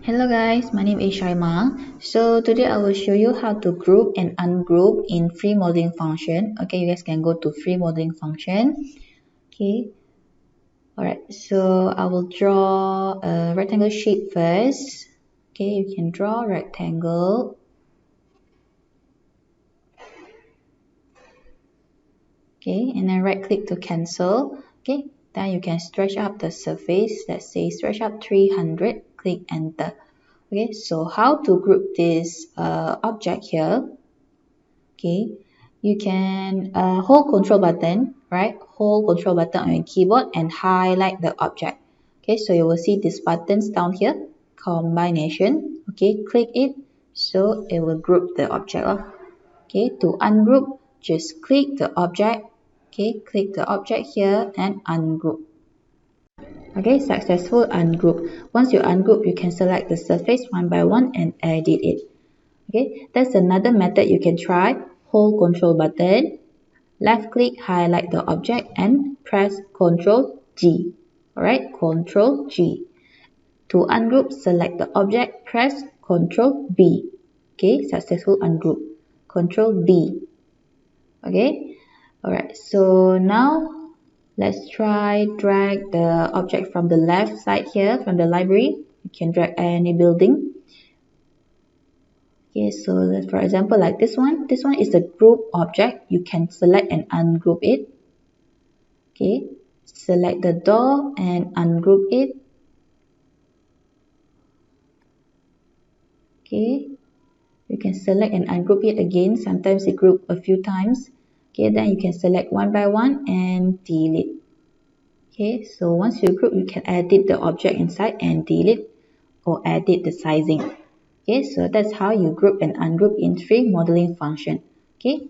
Hello guys, my name is Shaima. So today I will show you how to group and ungroup in free modeling function. Okay, you guys can go to free modeling function. Okay, alright, so I will draw a rectangle shape first. Okay, you can draw rectangle. Okay, and then right click to cancel. Okay, then you can stretch up the surface. Let's say stretch up 300, click enter. Okay, so how to group this object here? Okay, you can hold control button, right? Hold control button on your keyboard and highlight the object. Okay, so you will see these buttons down here, combination. Okay, click it, so it will group the object. Okay, to ungroup, just click the object. Okay, click the object here and ungroup. Okay, successful ungroup. Once you ungroup, you can select the surface one by one and edit it. Okay, that's another method you can try. Hold control button, left click, highlight the object and press Ctrl G. Alright, Ctrl G. To ungroup, select the object, press Ctrl B. Okay, successful ungroup. Ctrl B. Okay, alright, so now let's try drag the object from the left side here, from the library. You can drag any building. Okay, so for example, like this one is a group object. You can select and ungroup it. Okay, select the door and ungroup it. Okay, you can select and ungroup it again. Sometimes it group a few times. Okay, then you can select one by one and delete. Okay, so once you group, you can edit the object inside and delete or edit the sizing. Okay, so that's how you group and ungroup in free modeling function. Okay,